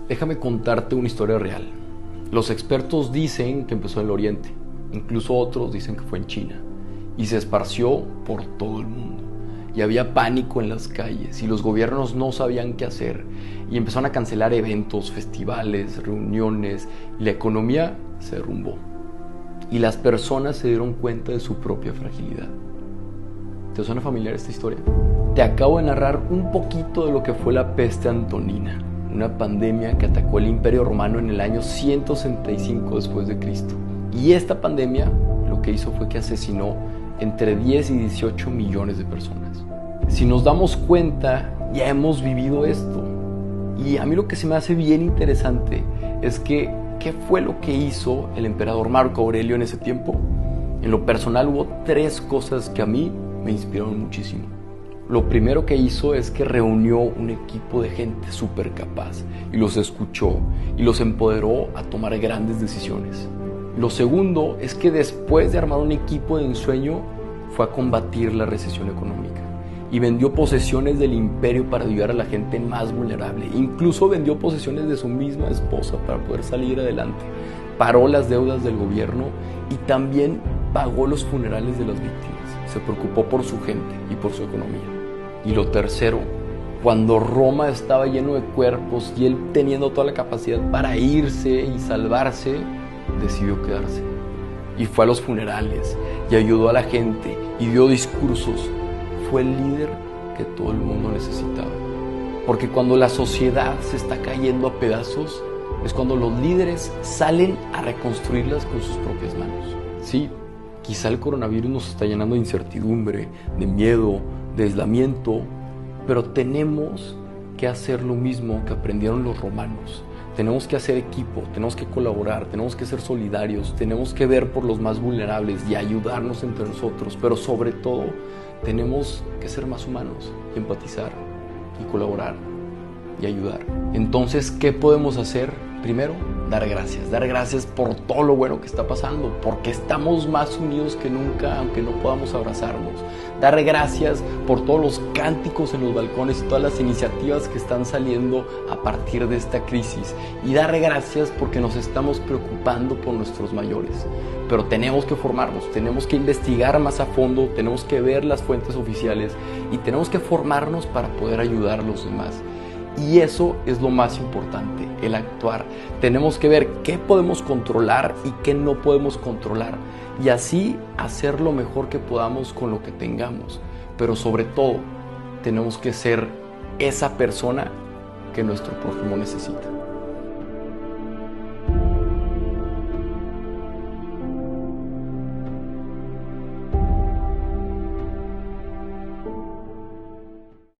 Déjame contarte una historia real. Los expertos dicen que empezó en el Oriente, incluso otros dicen que fue en China, y se esparció por todo el mundo. Y había pánico en las calles, y los gobiernos no sabían qué hacer, y empezaron a cancelar eventos, festivales, reuniones, y la economía se derrumbó. Y las personas se dieron cuenta de su propia fragilidad. ¿Te suena familiar esta historia? Te acabo de narrar un poquito de lo que fue la peste antonina, una pandemia que atacó el Imperio Romano en el año 165 después de Cristo. Y esta pandemia lo que hizo fue que asesinó entre 10 y 18 millones de personas. Si nos damos cuenta, ya hemos vivido esto. Y a mí lo que se me hace bien interesante es que, ¿qué fue lo que hizo el emperador Marco Aurelio en ese tiempo? En lo personal hubo 3 cosas que a mí me inspiraron muchísimo. Lo primero que hizo es que reunió un equipo de gente súper capaz y los escuchó y los empoderó a tomar grandes decisiones. Lo segundo es que después de armar un equipo de ensueño fue a combatir la recesión económica y vendió posesiones del imperio para ayudar a la gente más vulnerable. Incluso vendió posesiones de su misma esposa para poder salir adelante. Paró las deudas del gobierno y también pagó los funerales de las víctimas. Se preocupó por su gente y por su economía. Y lo tercero, cuando Roma estaba lleno de cuerpos y él teniendo toda la capacidad para irse y salvarse, decidió quedarse. Y fue a los funerales y ayudó a la gente y dio discursos. Fue el líder que todo el mundo necesitaba. Porque cuando la sociedad se está cayendo a pedazos, es cuando los líderes salen a reconstruirlas con sus propias manos. Sí, quizá el coronavirus nos está llenando de incertidumbre, de miedo, de aislamiento, pero tenemos que hacer lo mismo que aprendieron los romanos. Tenemos que hacer equipo, tenemos que colaborar, tenemos que ser solidarios, tenemos que ver por los más vulnerables y ayudarnos entre nosotros, pero sobre todo tenemos que ser más humanos y empatizar y colaborar y ayudar. Entonces, ¿qué podemos hacer? Primero, dar gracias por todo lo bueno que está pasando, porque estamos más unidos que nunca, aunque no podamos abrazarnos. Dar gracias por todos los cánticos en los balcones y todas las iniciativas que están saliendo a partir de esta crisis. Y dar gracias porque nos estamos preocupando por nuestros mayores. Pero tenemos que formarnos, tenemos que investigar más a fondo, tenemos que ver las fuentes oficiales y tenemos que formarnos para poder ayudar a los demás. Y eso es lo más importante, el actuar. Tenemos que ver qué podemos controlar y qué no podemos controlar. Y así hacer lo mejor que podamos con lo que tengamos. Pero sobre todo, tenemos que ser esa persona que nuestro prójimo necesita.